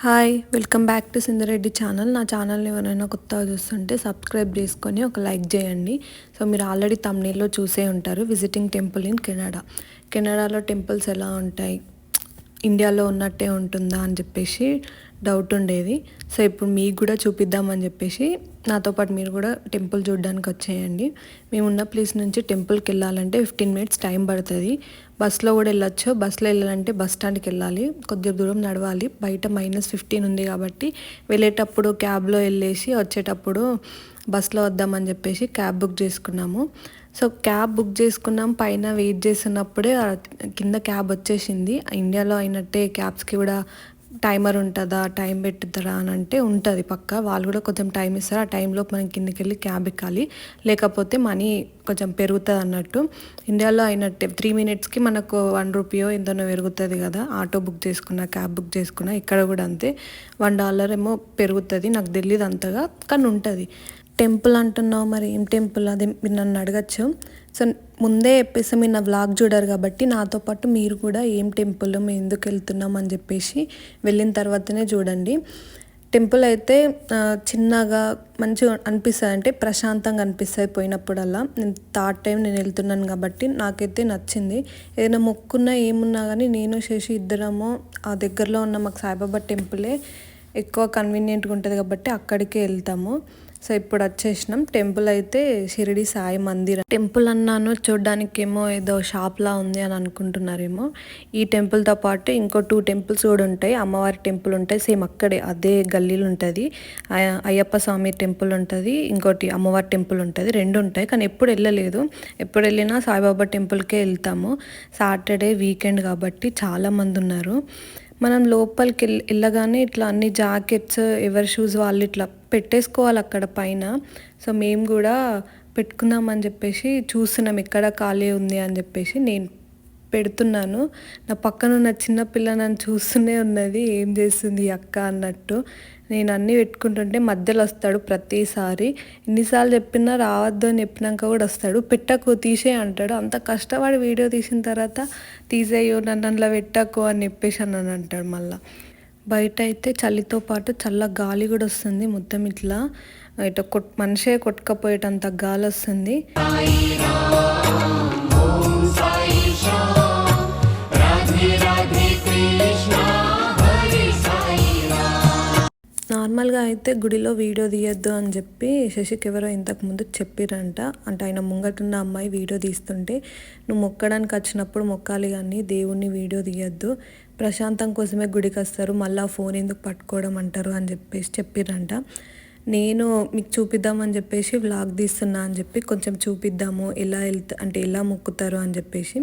Hi welcome back to Sindhu Reddy channel. నా ఛానల్ని ఎవరైనా కొత్తగా చూస్తుంటే సబ్స్క్రైబ్ చేసుకొని ఒక లైక్ చేయండి. సో మీరు ఆల్రెడీ తమ్నేల్లో చూసే ఉంటారు, విజిటింగ్ టెంపుల్ ఇన్ కెనడా. కెనడాలో టెంపుల్స్ ఎలా ఉంటాయి, ఇండియాలో ఉన్నట్టే ఉంటుందా అని చెప్పేసి డౌట్ ఉండేది. సో ఇప్పుడు మీకు కూడా చూపిద్దామని చెప్పేసి నాతో పాటు మీరు కూడా టెంపుల్ చూడడానికి వచ్చేయండి. మేమున్న ప్లేస్ నుంచి టెంపుల్కి వెళ్ళాలంటే 15 మినిట్స్ టైం పడుతుంది. బస్లో కూడా వెళ్ళొచ్చు. బస్లో వెళ్ళాలంటే బస్ స్టాండ్కి వెళ్ళాలి, కొద్దిగా దూరం నడవాలి. బయట -15 ఉంది కాబట్టి వెళ్ళేటప్పుడు క్యాబ్లో వెళ్ళేసి వచ్చేటప్పుడు బస్లో వద్దామని చెప్పేసి క్యాబ్ బుక్ చేసుకున్నాము. సో క్యాబ్ బుక్ చేసుకున్నాం, పైన వెయిట్ చేస్తున్నప్పుడే కింద క్యాబ్ వచ్చేసింది. ఇండియాలో అయినట్టే క్యాబ్స్కి కూడా టైమర్ ఉంటుందా, టైం పెట్టుతారా అని అంటే ఉంటుంది పక్క. వాళ్ళు కూడా కొంచెం టైం ఇస్తారు. ఆ టైంలో మనం కిందకి వెళ్ళి క్యాబ్ ఎక్కాలి, లేకపోతే మనీ కొంచెం పెరుగుతుంది అన్నట్టు. ఇండియాలో అయినట్టే 3 మినిట్స్కి మనకు 1 రూపీయో ఎంతనో పెరుగుతుంది కదా. ఆటో బుక్ చేసుకున్నా, క్యాబ్ బుక్ చేసుకున్నా, ఇక్కడ కూడా అంతే $1 ఏమో పెరుగుతుంది. నాకు తెలియదు అంతగా, కానీ ఉంటుంది. టెంపుల్ అంటున్నావు, మరి ఏం టెంపుల్ అది మీరు నన్ను అడగచ్చు. సో ముందే చెప్పేసి మీరు నా వ్లాగ్ చూడరు కాబట్టి నాతో పాటు మీరు కూడా ఏం టెంపుల్, మేము ఎందుకు వెళ్తున్నాం అని చెప్పేసి వెళ్ళిన తర్వాతనే చూడండి. టెంపుల్ అయితే చిన్నగా మంచిగా అనిపిస్తుంది, అంటే ప్రశాంతంగా అనిపిస్తుంది పోయినప్పుడల్లా. నేను థర్డ్ టైం నేను వెళ్తున్నాను కాబట్టి నాకైతే నచ్చింది. ఏదైనా మొక్కున్నా ఏమున్నా కానీ నేను శశి ఇద్దరము ఆ దగ్గరలో ఉన్న మాకు సాయిబాబా టెంపులే ఎక్కువ కన్వీనియంట్గా ఉంటుంది కాబట్టి అక్కడికే వెళ్తాము. సో ఇప్పుడు వచ్చేసినాం. టెంపుల్ అయితే షిరిడి సాయి మందిర్ టెంపుల్ అన్నాను, చూడడానికేమో ఏదో షాప్లా ఉంది అని అనుకుంటున్నారేమో. ఈ టెంపుల్తో పాటు ఇంకో 2 టెంపుల్స్ కూడా ఉంటాయి. అమ్మవారి టెంపుల్ ఉంటాయి, సేమ్ అక్కడే అదే గల్లీలు ఉంటుంది. అయ్యప్ప స్వామి టెంపుల్ ఉంటుంది, ఇంకోటి అమ్మవారి టెంపుల్ ఉంటుంది. 2 ఉంటాయి, కానీ ఎప్పుడు వెళ్ళలేదు. ఎప్పుడు వెళ్ళినా సాయిబాబా టెంపుల్కే వెళ్తాము. సాటర్డే వీకెండ్ కాబట్టి చాలామంది ఉన్నారు. మనం లోపలికి వెళ్ళగానే ఇట్లా అన్ని జాకెట్స్ ఎవరి షూస్ వాళ్ళు ఇట్లా పెట్టేసుకోవాలి అక్కడ పైన. సో మేము కూడా పెట్టుకుందామని చెప్పేసి చూస్తున్నాం ఎక్కడ ఖాళీ ఉంది అని చెప్పేసి. నేను పెడుతున్నాను, నా పక్కన ఉన్న చిన్నపిల్ల నన్ను చూస్తూనే ఉన్నది, ఏం చేస్తుంది అక్క అన్నట్టు. నేను అన్నీ పెట్టుకుంటుంటే మధ్యలో వస్తాడు ప్రతిసారి. ఎన్నిసార్లు చెప్పినా రావద్దు అని చెప్పినాక కూడా వస్తాడు. పెట్టకు తీసే అంటాడు. అంత కష్టపడి వీడియో తీసిన తర్వాత తీసేయో నన్ను అందులో పెట్టకు అని చెప్పేసి అని అంటాడు. మళ్ళీ బయట అయితే చలితో పాటు చల్ల గాలి కూడా వస్తుంది. మొత్తం ఇట్లా ఇట్లా మనిషే కొట్టుకపోయేటంత గాలి వస్తుంది. నార్మల్గా అయితే గుడిలో వీడియో తీయొద్దు అని చెప్పి శశికి ఎవరో ఇంతకుముందు చెప్పిరంట. అంటే ఆయన ముంగటున్న అమ్మాయి వీడియో తీస్తుంటే, నువ్వు మొక్కడానికి వచ్చినప్పుడు మొక్కాలి కానీ దేవుణ్ణి వీడియో తీయొద్దు, ప్రశాంతం కోసమే గుడికి వస్తారు, మళ్ళీ ఫోన్ ఎందుకు పట్టుకోవడం అంటారు అని చెప్పేసి చెప్పిరంట. నేను మీకు చూపిద్దామని చెప్పేసి వ్లాగ్ తీస్తున్నా అని చెప్పి కొంచెం చూపిద్దాము ఎలా అంటే ఎలా మొక్కుతారు అని చెప్పేసి.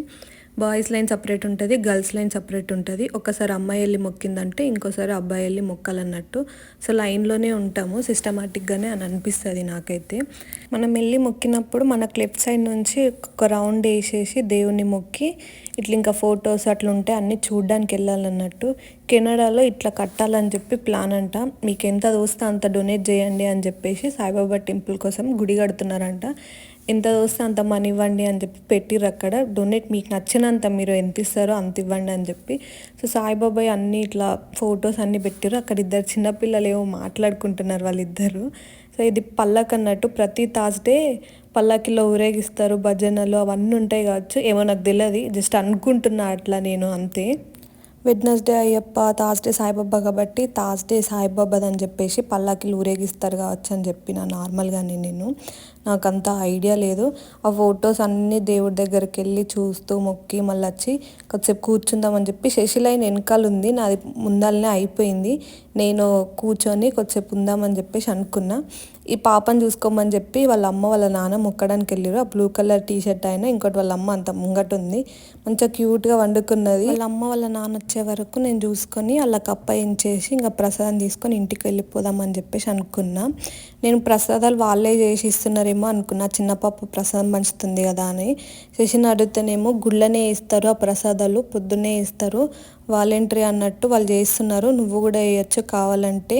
బాయ్స్ లైన్ సపరేట్ ఉంటుంది, గర్ల్స్ లైన్ సపరేట్ ఉంటుంది. ఒకసారి అమ్మాయి వెళ్ళి మొక్కిందంటే ఇంకోసారి అబ్బాయి వెళ్ళి మొక్కాలన్నట్టు. సో లైన్లోనే ఉంటాము సిస్టమాటిక్గానే అని అనిపిస్తుంది నాకైతే. మనం వెళ్ళి మొక్కినప్పుడు మనకు లెఫ్ట్ సైడ్ నుంచి ఒక రౌండ్ వేసేసి దేవుణ్ణి మొక్కి ఇట్లా ఇంకా ఫొటోస్ అట్లా ఉంటే అన్నీ చూడడానికి వెళ్ళాలన్నట్టు. కెనడాలో ఇట్లా కట్టాలని చెప్పి ప్లాన్ అంట. మీకు ఎంత దోస్తే అంత డొనేట్ చేయండి అని చెప్పేసి సాయిబాబా టెంపుల్ కోసం గుడి కడుతున్నారంట. ఎంత దోస్తే అంత మనీ ఇవ్వండి అని చెప్పి పెట్టిర్రు అక్కడ. డొనేట్ మీకు నచ్చినంత మీరు ఎంత ఇస్తారో అంత ఇవ్వండి అని చెప్పి. సో సాయిబాబాయ్ అన్నీ ఇట్లా ఫొటోస్ అన్నీ పెట్టిర్రు. అక్కడ ఇద్దరు చిన్నపిల్లలు ఏమో మాట్లాడుకుంటున్నారు వాళ్ళిద్దరు. సో ఇది పల్లక్ అన్నట్టు. ప్రతి థర్స్డే పల్లకిలో ఊరేగిస్తారు, భజనలు అవన్నీ ఉంటాయి కావచ్చు, ఏమో నాకు తెలియదు, జస్ట్ అనుకుంటున్నా అట్లా నేను అంతే. వెడ్నెస్డే అయ్యప్ప, థర్స్డే సాయిబాబా కాబట్టి థర్స్డే సాయిబాబాది అని చెప్పేసి పల్లాకిలు ఊరేగిస్తారు కావచ్చు అని చెప్పిన నార్మల్గానే. నాకు అంత ఐడియా లేదు. ఆ ఫొటోస్ అన్నీ దేవుడి దగ్గరికి వెళ్ళి చూస్తూ మొక్కి మళ్ళీ వచ్చి కొద్దిసేపు కూర్చుందామని చెప్పి శశి లైన్ వెనకాల ఉంది, నాది ముందరనే అయిపోయింది. నేను కూర్చొని కొద్దిసేపు ఉందామని చెప్పేసి అనుకున్నా. ఈ పాపను చూసుకోమని చెప్పి వాళ్ళ అమ్మ వాళ్ళ నాన్న మొక్కడానికి వెళ్ళారు. ఆ బ్లూ కలర్ టీషర్ట్ అయినా ఇంకోటి వాళ్ళ అమ్మ అంత ముంగట ఉంది, మంచిగా క్యూట్గా వండుకున్నది. వాళ్ళ అమ్మ వాళ్ళ నాన్న వచ్చే వరకు నేను చూసుకొని వాళ్ళ కప్పాయించేసి ఇంకా ప్రసాదం తీసుకొని ఇంటికి వెళ్ళిపోదామని చెప్పేసి అనుకున్నా. నేను ప్రసాదాలు వాళ్ళే చేసి ఇస్తున్నారేమో అనుకున్నా, చిన్న పాప ప్రసాదం పంచుతుంది కదా అని. శశిని అడిగితేనేమో గుళ్ళనే ఇస్తారు ఆ ప్రసాదాలు, పొద్దున్నే ఇస్తారు, వాలంటరీ అన్నట్టు వాళ్ళు చేస్తున్నారు, నువ్వు కూడా వేయచ్చు కావాలంటే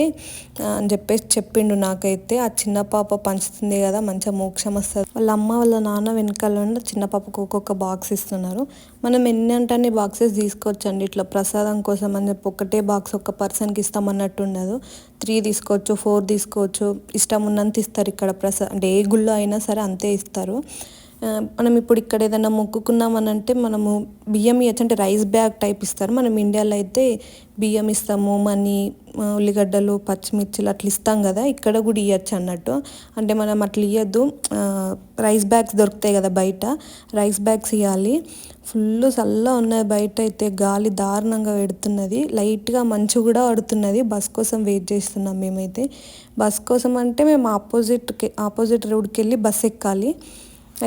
అని చెప్పేసి చెప్పిండు. నాకైతే ఆ చిన్న పాప పంచుతుంది కదా, మంచిగా మోక్షం వస్తుంది. వాళ్ళ అమ్మ వాళ్ళ నాన్న వెనకాల నుండి చిన్న పాపకు ఒక్కొక్క బాక్స్ ఇస్తున్నారు. మనం ఎన్ని అంటే అన్ని బాక్సెస్ తీసుకోవచ్చు అండి. ఇట్లా ప్రసాదం కోసం అని చెప్పి ఒకటే బాక్స్ ఒక పర్సన్కి ఇస్తామన్నట్టు ఉండదు. 3 తీసుకోవచ్చు, 4 తీసుకోవచ్చు, ఇష్టం ఉన్నంత ఇస్తారు ఇక్కడ. అంటే ఏ గుళ్ళో అయినా సరే అంతే ఇస్తారు. మనం ఇప్పుడు ఇక్కడ ఏదైనా మొక్కుకున్నామని అంటే మనము బియ్యం ఇవ్వచ్చు, అంటే రైస్ బ్యాగ్ టైప్ ఇస్తారు. మనం ఇండియాలో అయితే బియ్యం ఇస్తాము, మనీ, ఉల్లిగడ్డలు, పచ్చిమిర్చిలు అట్లా ఇస్తాం కదా, ఇక్కడ కూడా ఇవ్వచ్చు అన్నట్టు. అంటే మనం అట్లా ఇవ్వద్దు, రైస్ బ్యాగ్స్ దొరుకుతాయి కదా బయట, రైస్ బ్యాగ్స్ ఇవ్వాలి. ఫుల్ చల్ల ఉన్నది బయట అయితే, గాలి దారుణంగా పెడుతున్నది, లైట్గా మంచు కూడా పడుతున్నది. బస్ కోసం వెయిట్ చేస్తున్నాం మేమైతే. బస్ కోసం అంటే మేము ఆపోజిట్ రోడ్కి వెళ్ళి బస్ ఎక్కాలి.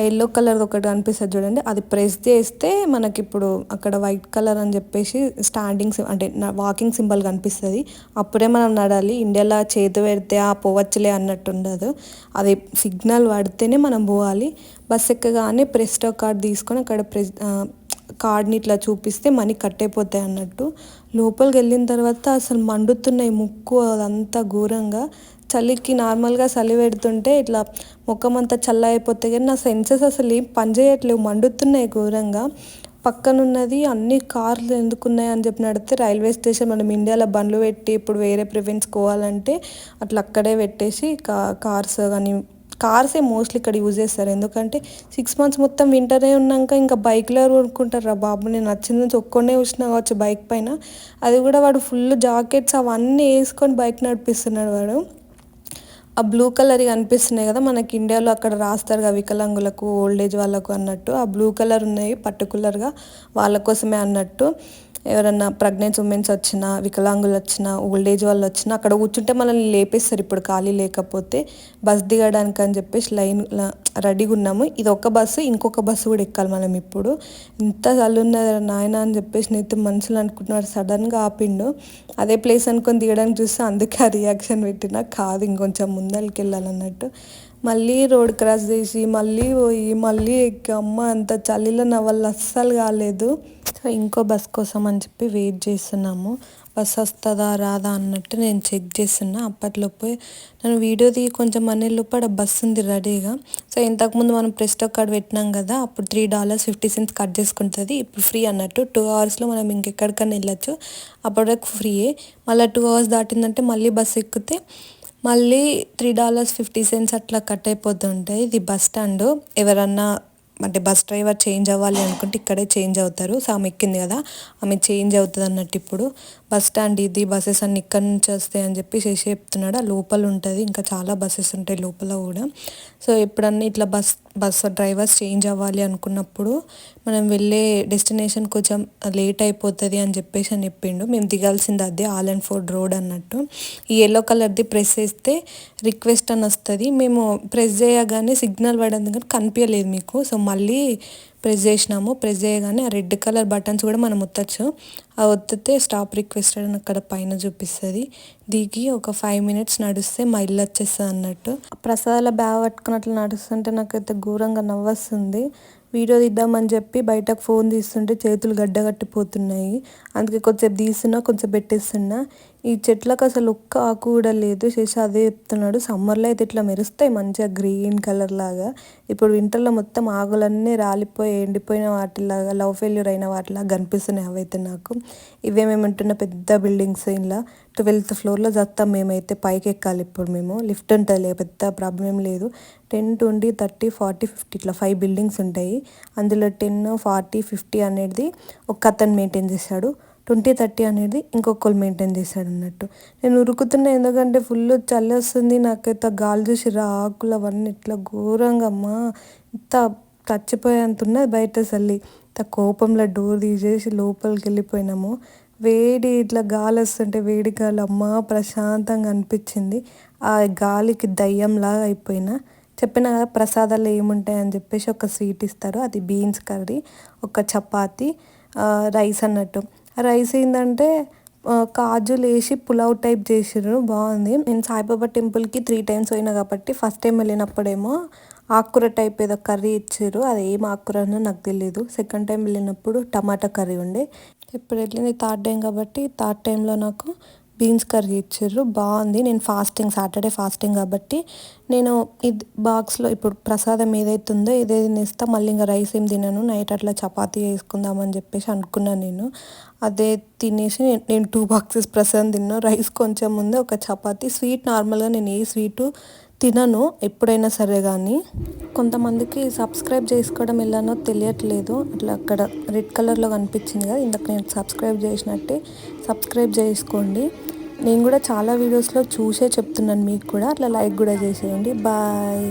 ఎల్లో కలర్ ఒకటి కనిపిస్తుంది చూడండి, అది ప్రెస్ చేస్తే మనకి ఇప్పుడు అక్కడ వైట్ కలర్ అని చెప్పేసి స్టాండింగ్ అంటే వాకింగ్ సింబల్ కనిపిస్తుంది. అప్పుడే మనం నడాలి. ఇండియాలో చేతి పెడితే పోవచ్చులే అన్నట్టు ఉండదు, అది సిగ్నల్ పడితేనే మనం పోవాలి. బస్ ఎక్కగానే ప్రెస్టో కార్డ్ తీసుకొని అక్కడ కార్డ్ని ఇట్లా చూపిస్తే మనీ కట్ అయిపోతాయి అన్నట్టు. లోపలికి వెళ్ళిన తర్వాత అసలు మండుతున్నాయి ముక్కు, అదంతా ఘోరంగా. చలికి నార్మల్గా చలి పెడుతుంటే ఇట్లా ముఖం అంతా చల్ల అయిపోతాయి, కానీ నా సెన్సెస్ అసలు ఏం పనిచేయట్లేవు, మండుతున్నాయి ఘోరంగా. పక్కనున్నది అన్ని కార్లు ఎందుకున్నాయి అని చెప్పి నడితే రైల్వే స్టేషన్. మనం ఇండియాలో బండ్లు పెట్టి ఇప్పుడు వేరే ప్రివెన్స్ పోవాలంటే అట్లా అక్కడే పెట్టేసి కార్సే మోస్ట్లీ ఇక్కడ యూజ్ చేస్తారు. ఎందుకంటే 6 months మొత్తం వింటరే ఉన్నాక ఇంకా బైక్లో కొనుక్కుంటారు రా బాబు. నేను నచ్చిన నుంచి ఒక్కడే వచ్చినా కావచ్చు బైక్ పైన, అది కూడా వాడు ఫుల్ జాకెట్స్ అవన్నీ వేసుకొని బైక్ నడిపిస్తున్నాడు వాడు. ఆ బ్లూ కలర్ కనిపిస్తున్నాయి కదా, మనకి ఇండియాలో అక్కడ రాస్తారు కదా వికలాంగులకు, ఓల్డ్ ఏజ్ వాళ్ళకు అన్నట్టు, ఆ బ్లూ కలర్ ఉన్నాయి పర్టికులర్గా వాళ్ళ కోసమే అన్నట్టు. ఎవరన్నా ప్రెగ్నెంట్ ఉమెన్స్ వచ్చినా, వికలాంగులు వచ్చినా, ఓల్డ్ ఏజ్ వాళ్ళు వచ్చినా అక్కడ కూర్చుంటే మనల్ని లేపేస్తారు ఇప్పుడు ఖాళీ లేకపోతే. బస్ దిగడానికి అని చెప్పేసి లైన్ రెడీగా ఉన్నాము. ఇది ఒక బస్సు, ఇంకొక బస్సు కూడా ఎక్కాలి మనం ఇప్పుడు. ఇంత చల్లున్నది నాయన అని చెప్పేసి నేనైతే మనుషులు అనుకుంటున్నారు. సడన్గా ఆపిండు, అదే ప్లేస్ అనుకొని దిగడానికి చూస్తే అందుకే ఆ రియాక్షన్ పెట్టినా, కాదు ఇంకొంచెం ముందరికి వెళ్ళాలన్నట్టు. మళ్ళీ రోడ్ క్రాస్ చేసి మళ్ళీ పోయి మళ్ళీ ఎక్కి, అమ్మ అంత చలిలో నా వల్ల అస్సలు కాలేదు. సో ఇంకో బస్ కోసం అని చెప్పి వెయిట్ చేస్తున్నాము. బస్ వస్తుందా రాదా అన్నట్టు నేను చెక్ చేస్తున్నా. అప్పట్లోపు నేను వీడియో దిగి కొంచెం లోపల బస్సు ఉంది రెడీగా. సో ఇంతకుముందు మనం ప్రెస్టో కార్డ్ పెట్టినాం కదా, అప్పుడు $3.50 కట్ చేసుకుంటుంది. ఇప్పుడు ఫ్రీ అన్నట్టు. 2 hours మనం ఇంకెక్కడికన్నా వెళ్ళచ్చు, అప్పటి వరకు ఫ్రీయే. మళ్ళీ 2 hours దాటిందంటే మళ్ళీ బస్సు ఎక్కితే మళ్ళీ $3.50 అట్లా కట్ అయిపోతుంటాయి. ఇది బస్ స్టాండ్. ఎవరన్నా అంటే బస్ డ్రైవర్ చేంజ్ అవ్వాలి అనుకుంటే ఇక్కడే చేంజ్ అవుతారు. సో ఆమె ఎక్కింది కదా, ఆమె చేంజ్ అవుతుంది అన్నట్టు. ఇప్పుడు బస్ స్టాండ్ ఇది, బస్సెస్ అన్ని ఇక్కడ నుంచి వస్తాయి అని చెప్పి చెప్తున్నాడు. ఆ లోపల ఉంటుంది, ఇంకా చాలా బస్సెస్ ఉంటాయి లోపల కూడా. సో ఎప్పుడన్నా ఇట్లా బస్ డ్రైవర్స్ చేంజ్ అవ్వాలి అనుకున్నప్పుడు మనం వెళ్ళే డెస్టినేషన్ కొంచెం లేట్ అయిపోతుంది అని చెప్పేసి అని చెప్పిండు. మేము దిగాల్సింది అదే ఆలన్ఫోర్డ్ రోడ్ అన్నట్టు. ఈ ఎల్లో కలర్ది ప్రెస్ చేస్తే రిక్వెస్ట్ అని వస్తుంది. మేము ప్రెస్ చేయగానే సిగ్నల్ పడింది కానీ కనిపించలేదు మీకు. సో మళ్ళీ ప్రెస్ చేసినాము. ప్రెస్ చేయగానే ఆ రెడ్ కలర్ బటన్స్ కూడా మనం ఒత్తచ్చు. ఆ ఒత్తితే స్టాప్ రిక్వెస్టెడ్ అని అక్కడ పైన చూపిస్తుంది. దిగి ఒక 5 minutes నడిస్తే మా ఇల్లు వచ్చేస్తుంది అన్నట్టు. ప్రసాదాల బ్యాగ్ పట్టుకున్నట్లు నడుస్తుంటే నాకైతే ఘోరంగా నవ్వొస్తుంది. వీడియో తీద్దామని చెప్పి బయటకు ఫోన్ తీస్తుంటే చేతులు గడ్డగట్టిపోతున్నాయి. అందుకే కొంచెం తీస్తున్నా, కొంచెం పెట్టేస్తున్నా. ఈ చెట్లకు అసలు ఒక్క ఆకు కూడా లేదు. చేసి అదే చెప్తున్నాడు. సమ్మర్లో అయితే ఇట్లా మెరుస్తాయి మంచిగా గ్రీన్ కలర్ లాగా. ఇప్పుడు వింటర్లో మొత్తం ఆకులన్నీ రాలిపోయి ఎండిపోయిన వాటిలాగా, లవ్ ఫెయిల్యూర్ అయిన వాటిలాగా కనిపిస్తున్నాయి అవైతే నాకు. ఇవేమేమంటున్న పెద్ద బిల్డింగ్స్, ఇలా 12th floorలో చస్తాం మేమైతే. పైకి ఎక్కాలి ఇప్పుడు మేము. లిఫ్ట్ ఉంటుంది, పెద్ద ప్రాబ్లం ఏం లేదు. 10, 20, 30, 40, 50 ఇట్లా 5 buildings ఉంటాయి. అందులో 10, 40, 50 అనేది ఒక అతను మెయింటైన్ చేశాడు. 20, 30 అనేది ఇంకొకరు మెయింటైన్ చేశాడు అన్నట్టు. నేను ఉరుకుతున్నా ఎందుకంటే ఫుల్ చలి వస్తుంది. నాకైతే గాలి చూసి ఆకులు అవన్నీ ఇట్లా ఘోరంగా అమ్మా ఇంత చచ్చిపోయేంత ఉన్నది బయట. చల్లి ఇంత కోపంలో డోర్ తీసేసి లోపలికి వెళ్ళిపోయినాము. వేడి ఇట్లా గాలి వస్తుంటే, వేడి గాలి అమ్మ ప్రశాంతంగా అనిపించింది. ఆ గాలికి దయ్యంలాగా అయిపోయినా. చెప్పిన కదా ప్రసాదాలు ఏముంటాయి అని చెప్పేసి ఒక స్వీట్ ఇస్తారు, అది బీన్స్ కర్రీ, ఒక చపాతి, రైస్ అన్నట్టు. రైస్ ఏంటంటే కాజులు వేసి పులావ్ టైప్ చేసిర్రు, బాగుంది. నేను సాయిబాబా టెంపుల్కి 3 times పోయినా కాబట్టి ఫస్ట్ టైం వెళ్ళినప్పుడేమో ఆకుకూర టైప్ ఏదో కర్రీ ఇచ్చారు, అది ఏం ఆకుకూర అన్నో నాకు తెలియదు. సెకండ్ టైం వెళ్ళినప్పుడు టమాటా కర్రీ ఉండే. ఇప్పుడు వెళ్ళింది థర్డ్ టైం కాబట్టి థర్డ్ టైంలో నాకు బీన్స్ కర్రీ ఇచ్చారు, బాగుంది. నేను సాటర్డే ఫాస్టింగ్ కాబట్టి నేను ఇది బాక్స్లో ఇప్పుడు ప్రసాదం ఏదైతే ఉందో ఇదే తినేస్తా, మళ్ళీ ఇంకా రైస్ ఏం తినను. నైట్ అట్లా చపాతీ వేసుకుందామని చెప్పేసి అనుకున్నాను. నేను అదే తినేసి నేను 2 బాక్సెస్ ప్రసాదం తిన్నాను. రైస్ కొంచెం ఉంది, ఒక చపాతీ. స్వీట్ నార్మల్గా నేను ఏ స్వీటు తినను ఎప్పుడైనా సరే, కానీ కొంతమందికి సబ్స్క్రైబ్ చేసుకోవడం ఎలానో తెలియట్లేదు. అట్లా అక్కడ రెడ్ కలర్లో కనిపించింది కదా, ఇందాక నేను సబ్స్క్రైబ్ చేసినట్టే సబ్స్క్రైబ్ చేసుకోండి. నేను కూడా చాలా వీడియోస్లో చూసే చెప్తున్నాను మీకు కూడా, అట్లా లైక్ కూడా చేసేయండి. బాయ్.